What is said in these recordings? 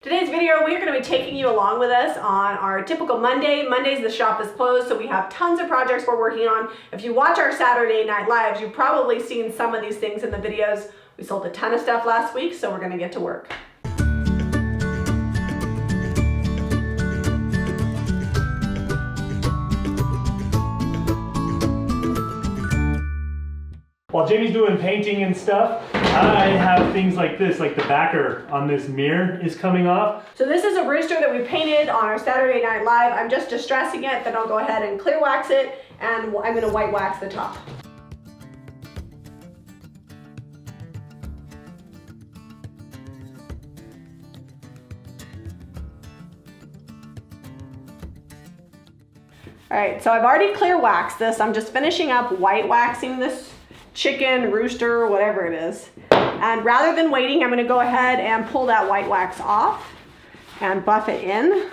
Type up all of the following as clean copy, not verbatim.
Today's video, we are going to be taking you along with us on our typical Monday. Mondays the shop is closed, so we have tons of projects we're working on. If you watch our Saturday Night Lives, you've probably seen some of these things in the videos. We sold a ton of stuff last week, so we're going to get to work. While Jamie's doing painting and stuff, I have things like this, like the backer on this mirror is coming off. So this is a rooster that we painted on our Saturday Night Live. I'm just distressing it, then I'll go ahead and clear wax it, and I'm going to white wax the top. All right, so I've already clear waxed this. I'm just finishing up white waxing this chicken, rooster, whatever it is. And rather than waiting, I'm gonna go ahead and pull that white wax off and buff it in.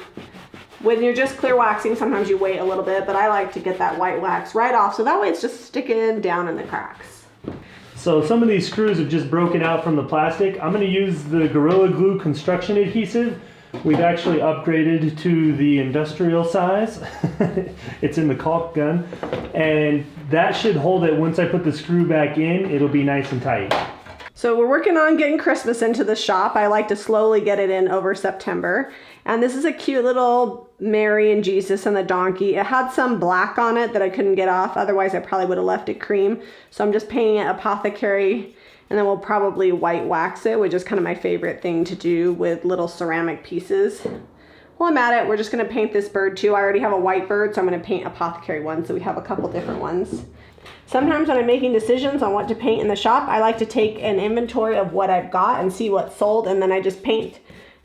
When you're just clear waxing, sometimes you wait a little bit, but I like to get that white wax right off, so that way it's just sticking down in the cracks. So some of these screws have just broken out from the plastic. I'm gonna use the Gorilla Glue construction adhesive. We've actually upgraded to the industrial size. It's in the caulk gun, and that should hold it. Once I put the screw back in, it'll be nice and tight. So we're working on getting Christmas into the shop. I like to slowly get it in over September. And this is a cute little Mary and Jesus and the donkey. It had some black on it that I couldn't get off. Otherwise, I probably would have left it cream. So I'm just painting it apothecary, and then we'll probably white wax it, which is kind of my favorite thing to do with little ceramic pieces. While I'm at it, we're just gonna paint this bird too. I already have a white bird, so I'm gonna paint apothecary one, so we have a couple different ones. Sometimes when I'm making decisions on what to paint in the shop, I like to take an inventory of what I've got and see what's sold, and then I just paint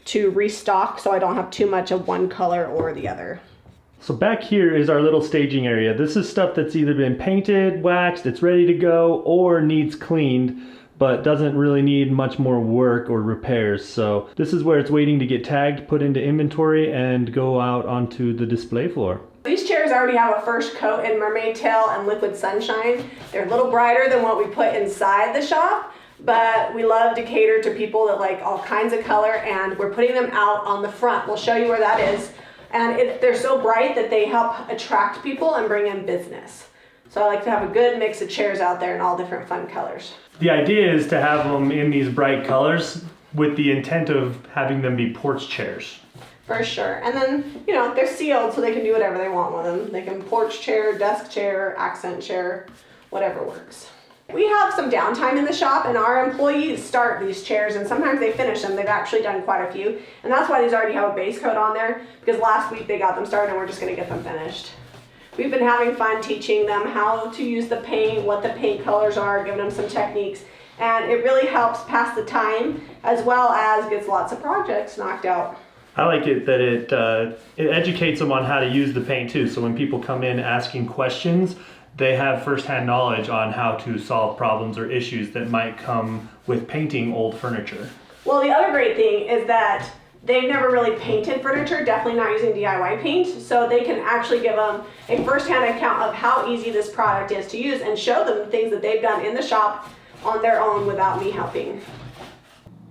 to restock so I don't have too much of one color or the other. So back here is our little staging area. This is stuff that's either been painted, waxed, it's ready to go, or needs cleaned, but doesn't really need much more work or repairs. So this is where it's waiting to get tagged, put into inventory, and go out onto the display floor. These chairs already have a first coat in mermaid tail and liquid sunshine. They're a little brighter than what we put inside the shop, but we love to cater to people that like all kinds of color, and we're putting them out on the front. We'll show you where that is. And they're so bright that they help attract people and bring in business. So I like to have a good mix of chairs out there in all different fun colors. The idea is to have them in these bright colors with the intent of having them be porch chairs. For sure. And then, you know, they're sealed so they can do whatever they want with them. They can porch chair, desk chair, accent chair, whatever works. We have some downtime in the shop, and our employees start these chairs, and sometimes they finish them. They've actually done quite a few. And that's why these already have a base coat on there, because last week they got them started and we're just going to get them finished. We've been having fun teaching them how to use the paint, what the paint colors are, giving them some techniques, and it really helps pass the time as well as gets lots of projects knocked out. I like it that it educates them on how to use the paint too. So when people come in asking questions, they have firsthand knowledge on how to solve problems or issues that might come with painting old furniture. Well, the other great thing is that they've never really painted furniture, definitely not using DIY paint, so they can actually give them a first-hand account of how easy this product is to use and show them things that they've done in the shop on their own without me helping.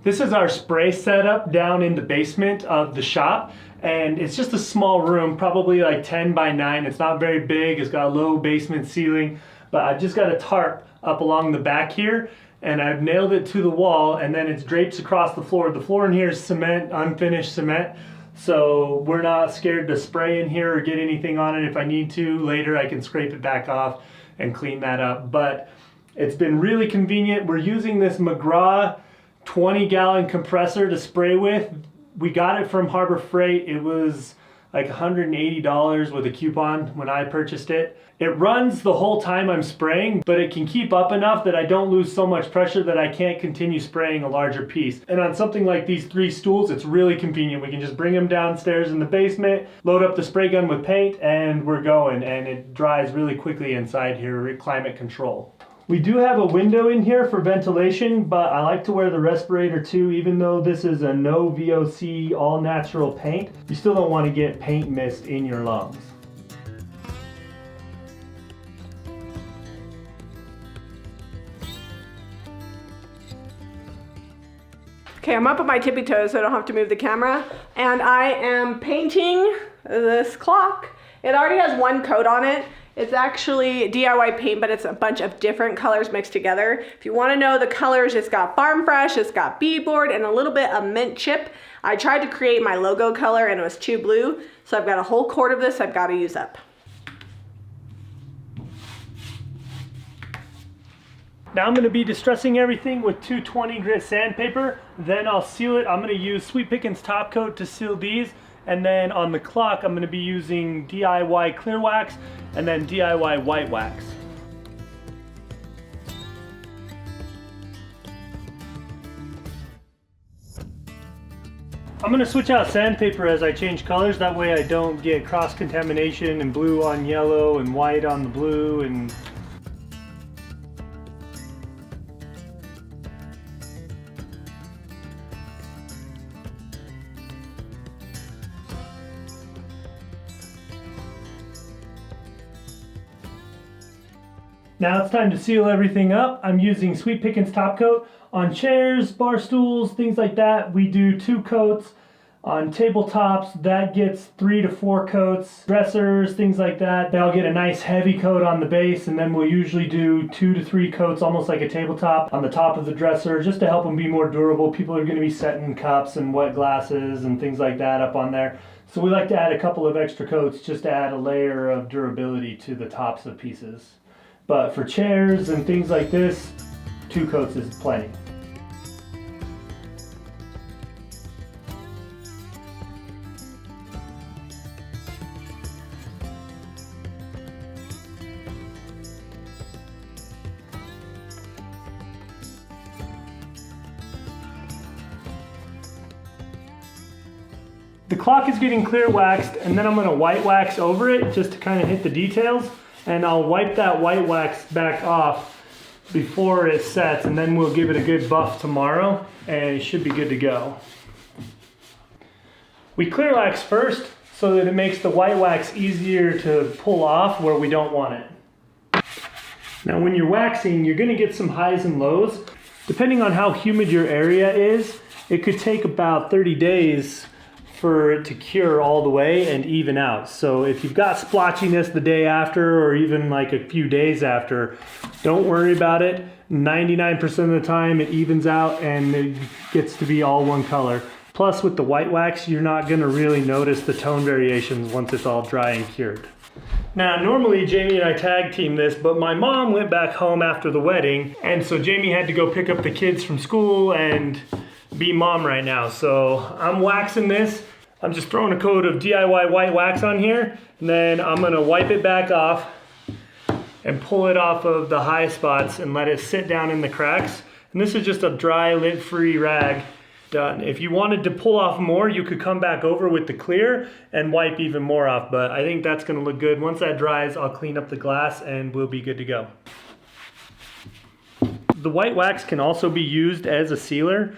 This is our spray setup down in the basement of the shop, and it's just a small room, probably like 10 by 9. It's not very big, it's got a low basement ceiling, but I've just got a tarp up along the back here, and I've nailed it to the wall, and then it's drapes across the floor. The floor in here is cement, unfinished cement, so we're not scared to spray in here or get anything on it. If I need to later, I can scrape it back off and clean that up. But it's been really convenient. We're using this McGraw 20-gallon compressor to spray with. We got it from Harbor Freight. It was like $180 with a coupon when I purchased it. It runs the whole time I'm spraying, but it can keep up enough that I don't lose so much pressure that I can't continue spraying a larger piece. And on something like these 3 stools, it's really convenient. We can just bring them downstairs in the basement, load up the spray gun with paint, and we're going. And it dries really quickly inside here, climate control. We do have a window in here for ventilation, but I like to wear the respirator too. Even though this is a no VOC all natural paint, you still don't want to get paint mist in your lungs. Okay, I'm up on my tippy toes so I don't have to move the camera. And I am painting this clock. It already has one coat on it. It's actually DIY paint, but it's a bunch of different colors mixed together. If you want to know the colors, it's got Farm Fresh, it's got beadboard, and a little bit of mint chip. I tried to create my logo color and it was too blue, so I've got a whole quart of this I've got to use up. Now I'm going to be distressing everything with 220 grit sandpaper, then I'll seal it. I'm going to use Sweet Pickins top coat to seal these, and then on the clock I'm going to be using DIY clear wax and then DIY white wax. I'm going to switch out sandpaper as I change colors, that way I don't get cross contamination and blue on yellow and white on the blue and now it's time to seal everything up. I'm using Sweet Pickins top coat. On chairs, bar stools, things like that, we do 2 coats. On tabletops, that gets 3 to 4 coats. Dressers, things like that, they'll get a nice heavy coat on the base, and then we'll usually do 2 to 3 coats, almost like a tabletop, on the top of the dresser, just to help them be more durable. People are going to be setting cups and wet glasses and things like that up on there. So we like to add a couple of extra coats just to add a layer of durability to the tops of pieces. But for chairs and things like this, 2 coats is plenty. The clock is getting clear waxed, and then I'm going to white wax over it just to kind of hit the details. And I'll wipe that white wax back off before it sets, and then we'll give it a good buff tomorrow and it should be good to go. We clear wax first so that it makes the white wax easier to pull off where we don't want it. Now when you're waxing, you're going to get some highs and lows. Depending on how humid your area is, it could take about 30 days for it to cure all the way and even out. So if you've got splotchiness the day after or even like a few days after, don't worry about it. 99% of the time it evens out and it gets to be all one color. Plus with the white wax, you're not gonna really notice the tone variations once it's all dry and cured. Now normally Jamie and I tag team this, but my mom went back home after the wedding, and so Jamie had to go pick up the kids from school and be mom right now. So I'm waxing this. I'm just throwing a coat of DIY white wax on here, and then I'm gonna wipe it back off and pull it off of the high spots and let it sit down in the cracks. And this is just a dry, lint-free rag. Done. If you wanted to pull off more, you could come back over with the clear and wipe even more off, but I think that's gonna look good. Once that dries, I'll clean up the glass and we'll be good to go. The white wax can also be used as a sealer.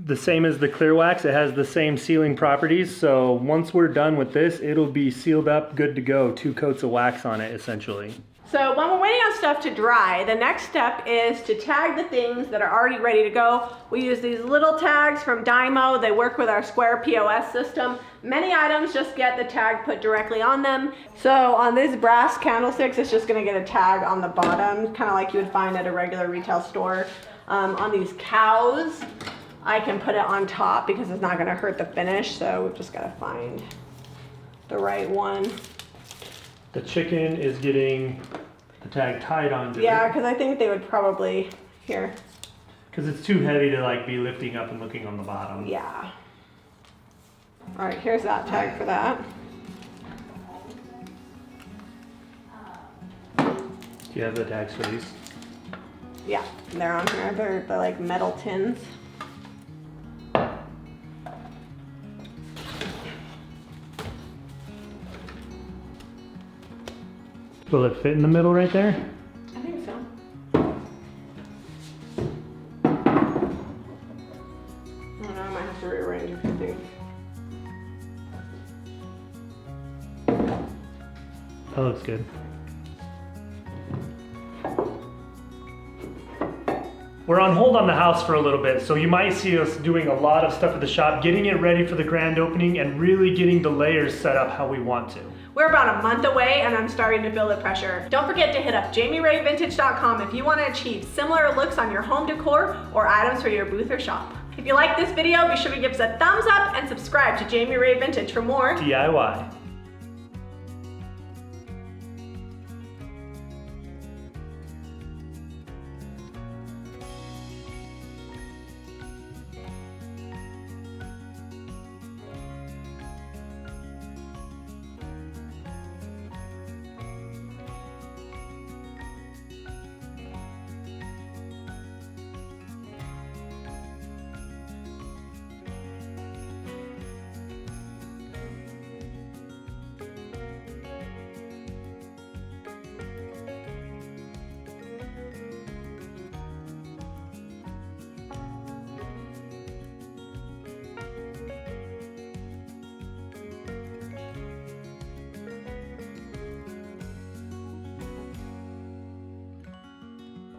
The same as the clear wax, it has the same sealing properties. So once we're done with this, it'll be sealed up, good to go. 2 coats of wax on it, essentially. So when we're waiting on stuff to dry, the next step is to tag the things that are already ready to go. We use these little tags from Dymo. They work with our Square POS system. Many items just get the tag put directly on them. So on these brass candlesticks, it's just gonna get a tag on the bottom, kind of like you would find at a regular retail store. On these cows, I can put it on top because it's not gonna hurt the finish, so we've just gotta find the right one. The chicken is getting the tag tied onto it. Yeah, because I think they would probably, here. Because it's too heavy to like be lifting up and looking on the bottom. Yeah. All right, here's that tag for that. Do you have the tags for these? Yeah, they're on here. They're like metal tins. Will it fit in the middle right there? I think so. I don't know, I might have to rearrange a few things. That looks good. We're on hold on the house for a little bit, so you might see us doing a lot of stuff at the shop, getting it ready for the grand opening and really getting the layers set up how we want to. We're about a month away and I'm starting to feel the pressure. Don't forget to hit up JamiRayVintage.com if you want to achieve similar looks on your home decor or items for your booth or shop. If you like this video, be sure to give us a thumbs up and subscribe to Jami Ray Vintage for more DIY.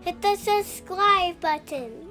Hit the subscribe button.